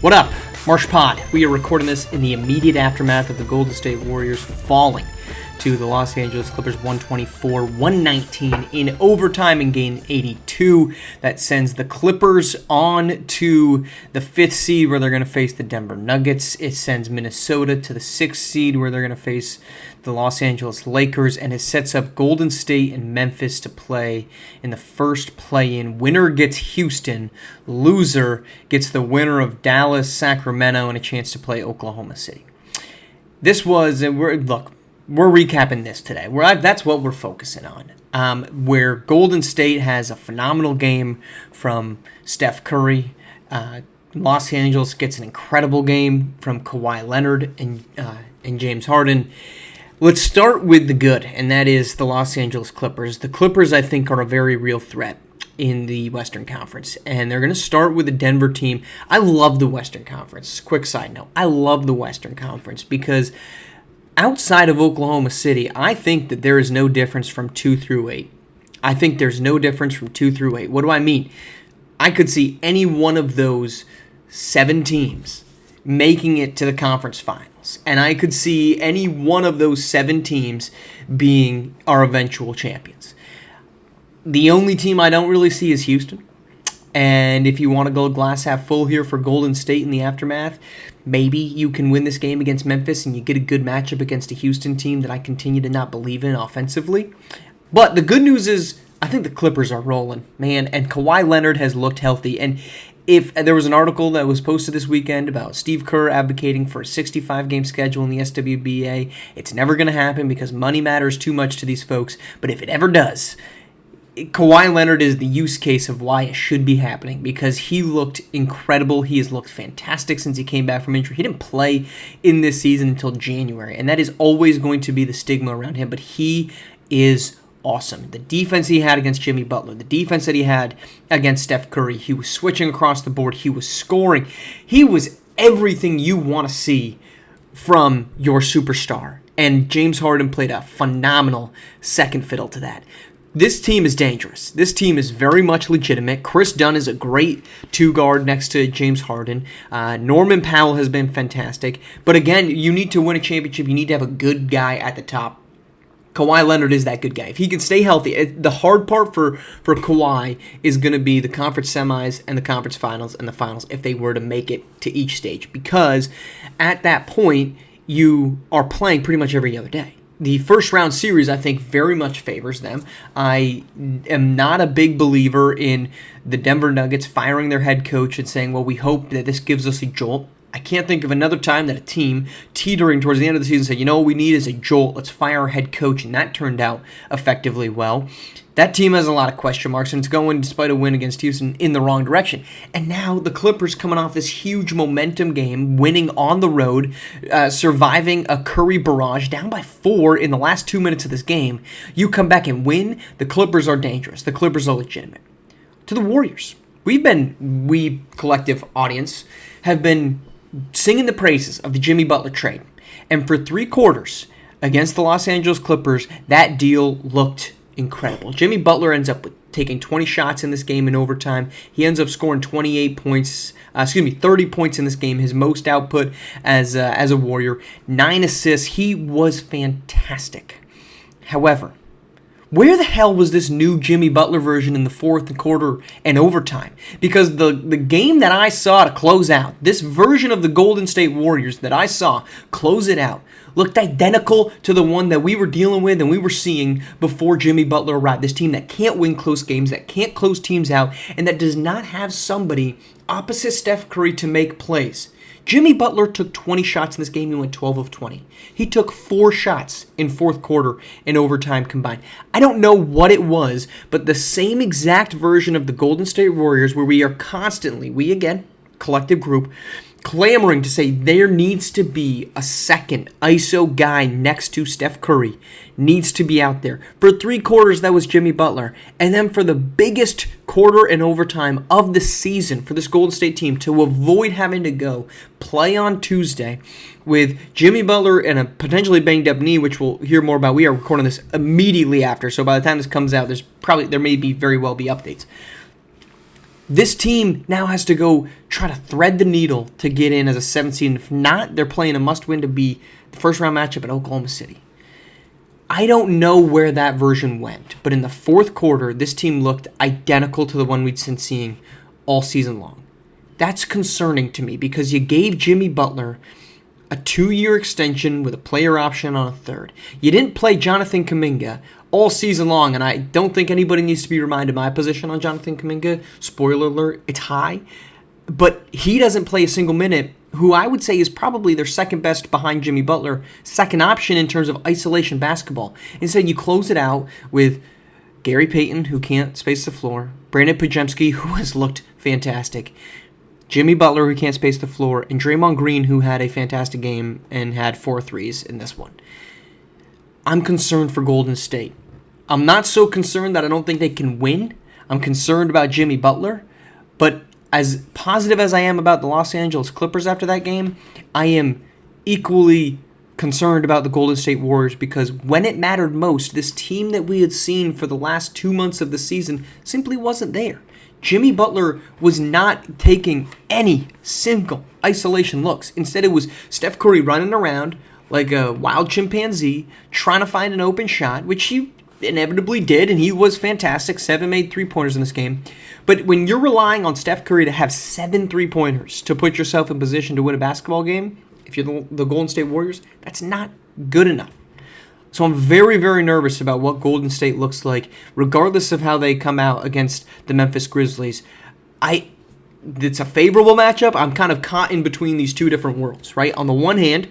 What up, Marsh Pod? We are recording this in the immediate aftermath of the Golden State Warriors falling to the Los Angeles Clippers 124-119 in overtime in Game 82. That sends the Clippers on to the 5th seed where they're going to face the Denver Nuggets. It sends Minnesota to the 6th seed where they're going to face the Los Angeles Lakers, and it sets up Golden State and Memphis to play in the first play-in. Winner gets Houston, loser gets the winner of Dallas, Sacramento, and a chance to play Oklahoma City. This was, we're recapping this today. That's what we're focusing on. Where Golden State has a phenomenal game from Steph Curry. Los Angeles gets an incredible game from Kawhi Leonard and James Harden. Let's start with the good, and that is the Los Angeles Clippers. The Clippers, I think, are a very real threat in the Western Conference, and they're going to start with the Denver team. I love the Western Conference. Quick side note, I love the Western Conference because outside of Oklahoma City, I think that there is no difference from 2 through 8. I think there's no difference from 2 through 8. What do I mean? I could see any one of those 7 teams making it to the conference finals, and I could see any one of those 7 teams being our eventual champions. The only team I don't really see is Houston. And if you want to go glass half full here for Golden State in the aftermath, maybe you can win this game against Memphis and you get a good matchup against a Houston team that I continue to not believe in offensively. But the good news is I think the Clippers are rolling, man, and Kawhi Leonard has looked healthy. And if there was an article that was posted this weekend about Steve Kerr advocating for a 65-game schedule in the SWBA, it's never going to happen because money matters too much to these folks. But if it ever does, Kawhi Leonard is the use case of why it should be happening because he looked incredible. He has looked fantastic since he came back from injury. He didn't play in this season until January, and that is always going to be the stigma around him, but he is awesome. The defense he had against Jimmy Butler, the defense that he had against Steph Curry, he was switching across the board, he was scoring. He was everything you want to see from your superstar, and James Harden played a phenomenal second fiddle to that. This team is dangerous. This team is very much legitimate. Chris Dunn is a great 2-guard next to James Harden. Norman Powell has been fantastic. But again, you need to win a championship. You need to have a good guy at the top. Kawhi Leonard is that good guy. If he can stay healthy, the hard part for Kawhi is going to be the conference semis and the conference finals and the finals if they were to make it to each stage. Because at that point, you are playing pretty much every other day. The first round series, I think, very much favors them. I am not a big believer in the Denver Nuggets firing their head coach and saying, well, we hope that this gives us a jolt. I can't think of another time that a team teetering towards the end of the season said, you know what we need is a jolt. Let's fire our head coach. And that turned out effectively well. That team has a lot of question marks, and it's going, despite a win against Houston, in the wrong direction. And now the Clippers coming off this huge momentum game, winning on the road, surviving a Curry barrage, down by 4 in the last 2 minutes of this game. You come back and win, the Clippers are dangerous. The Clippers are legitimate. To the Warriors, we collective audience, have been singing the praises of the Jimmy Butler trade. And for 3 quarters against the Los Angeles Clippers, that deal looked incredible. Jimmy Butler ends up taking 20 shots in this game in overtime. He ends up scoring 30 points in this game, his most output as a Warrior. 9 assists. He was fantastic. However, where the hell was this new Jimmy Butler version in the fourth quarter and overtime? Because the game that I saw to close out, this version of the Golden State Warriors that I saw close it out, looked identical to the one that we were dealing with and we were seeing before Jimmy Butler arrived. This team that can't win close games, that can't close teams out, and that does not have somebody opposite Steph Curry to make plays. Jimmy Butler took 20 shots in this game. He went 12 of 20. He took 4 shots in fourth quarter and overtime combined. I don't know what it was, but the same exact version of the Golden State Warriors where we are constantly, we again, collective group, clamoring to say there needs to be a second ISO guy next to Steph Curry, needs to be out there. For 3 quarters, that was Jimmy Butler. And then for the biggest quarter and overtime of the season for this Golden State team to avoid having to go play on Tuesday with Jimmy Butler and a potentially banged up knee, which we'll hear more about. We are recording this immediately after, so by the time this comes out, there may very well be updates. This team now has to go try to thread the needle to get in as a 7 seed. If not, they're playing a must-win to be the first-round matchup at Oklahoma City. I don't know where that version went, but in the fourth quarter, this team looked identical to the one we'd been seeing all season long. That's concerning to me because you gave Jimmy Butler a 2-year extension with a player option on a third. You didn't play Jonathan Kuminga all season long, and I don't think anybody needs to be reminded my position on Jonathan Kuminga. Spoiler alert, it's high. But he doesn't play a single minute, who I would say is probably their second best behind Jimmy Butler, second option in terms of isolation basketball. Instead, you close it out with Gary Payton, who can't space the floor, Brandon Pajemski, who has looked fantastic, Jimmy Butler, who can't space the floor, and Draymond Green, who had a fantastic game and had 4 threes in this one. I'm concerned for Golden State. I'm not so concerned that I don't think they can win. I'm concerned about Jimmy Butler. But as positive as I am about the Los Angeles Clippers after that game, I am equally concerned about the Golden State Warriors because when it mattered most, this team that we had seen for the last 2 months of the season simply wasn't there. Jimmy Butler was not taking any single isolation looks. Instead, it was Steph Curry running around like a wild chimpanzee, trying to find an open shot, which he inevitably did, and he was fantastic. 7 made 3-pointers in this game. But when you're relying on Steph Curry to have 7 3-pointers to put yourself in position to win a basketball game, if you're the Golden State Warriors, that's not good enough. So I'm very, very nervous about what Golden State looks like, regardless of how they come out against the Memphis Grizzlies. It's a favorable matchup. I'm kind of caught in between these two different worlds, right? On the one hand,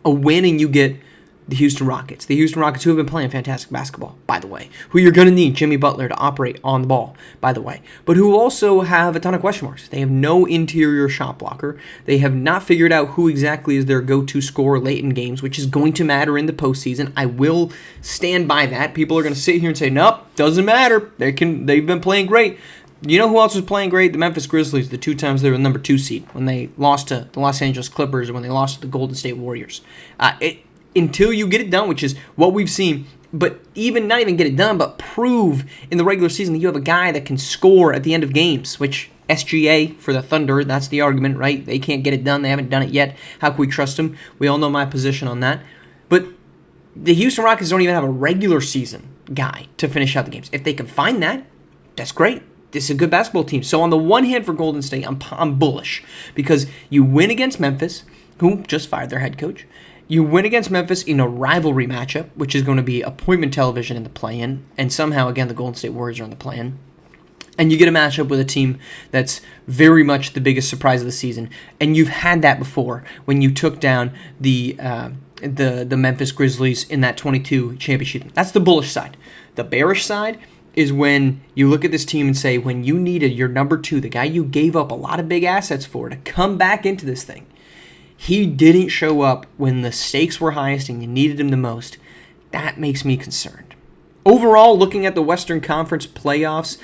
a win and you get the Houston Rockets. The Houston Rockets, who have been playing fantastic basketball, by the way. Who you're going to need Jimmy Butler to operate on the ball, by the way. But who also have a ton of question marks. They have no interior shot blocker. They have not figured out who exactly is their go-to scorer late in games, which is going to matter in the postseason. I will stand by that. People are going to sit here and say, nope, doesn't matter. They've been playing great. You know who else was playing great? The Memphis Grizzlies, the 2 times they were the number 2 seed, when they lost to the Los Angeles Clippers or when they lost to the Golden State Warriors. Until you get it done, which is what we've seen, but not even get it done, but prove in the regular season that you have a guy that can score at the end of games, which SGA for the Thunder, that's the argument, right? They can't get it done. They haven't done it yet. How can we trust them? We all know my position on that. But the Houston Rockets don't even have a regular season guy to finish out the games. If they can find that, that's great. This is a good basketball team. So on the one hand for Golden State, I'm bullish because you win against Memphis, who just fired their head coach. You win against Memphis in a rivalry matchup, which is going to be appointment television in the play-in, and somehow, again, the Golden State Warriors are in the play-in. And you get a matchup with a team that's very much the biggest surprise of the season. And you've had that before when you took down the Memphis Grizzlies in that 22 championship. That's the bullish side. The bearish side is when you look at this team and say, when you needed your number 2, the guy you gave up a lot of big assets for, to come back into this thing, he didn't show up when the stakes were highest and you needed him the most. That makes me concerned. Overall, looking at the Western Conference playoffs,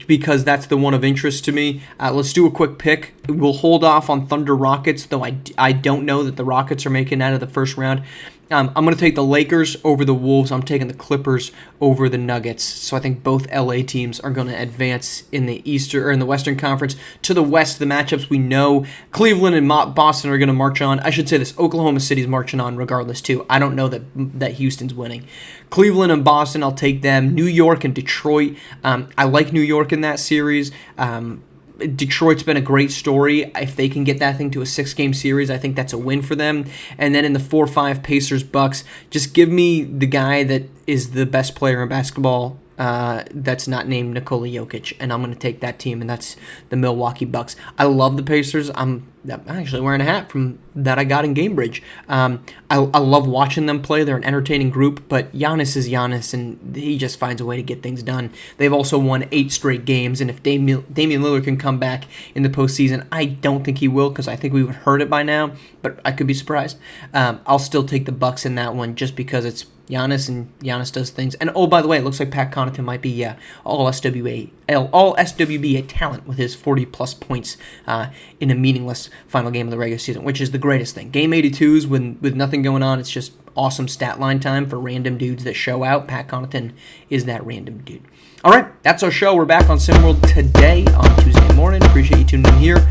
because that's the one of interest to me, let's do a quick pick. We'll hold off on Thunder Rockets, though I don't know that the Rockets are making out of the first round. I'm going to take the Lakers over the Wolves. I'm taking the Clippers over the Nuggets. So I think both LA teams are going to advance in the Western Conference. To the West, the matchups we know, Cleveland and Boston are going to march on. I should say this, Oklahoma City's marching on regardless too. I don't know that Houston's winning. Cleveland and Boston, I'll take them. New York and Detroit. I like New York in that series. Detroit's been a great story. If they can get that thing to a 6-game series, I think that's a win for them. And then in the 4-5 Pacers-Bucks, just give me the guy that is the best player in basketball that's not named Nikola Jokic, and I'm going to take that team, and that's the Milwaukee Bucks. I love the Pacers. I'm actually wearing a hat from that I got in Gamebridge. I love watching them play. They're an entertaining group, but Giannis is Giannis, and he just finds a way to get things done. They've also won 8 straight games, and if Damian Lillard can come back in the postseason, I don't think he will because I think we would have heard it by now, but I could be surprised. I'll still take the Bucks in that one just because it's Giannis, and Giannis does things. And oh, by the way, it looks like Pat Connaughton might be all SWBA talent with his 40-plus points in a meaningless final game of the regular season, which is the greatest thing. Game 82s with nothing going on, it's just awesome stat line time for random dudes that show out. Pat Connaughton is that random dude. All right, that's our show. We're back on SimWorld today on Tuesday morning. Appreciate you tuning in here.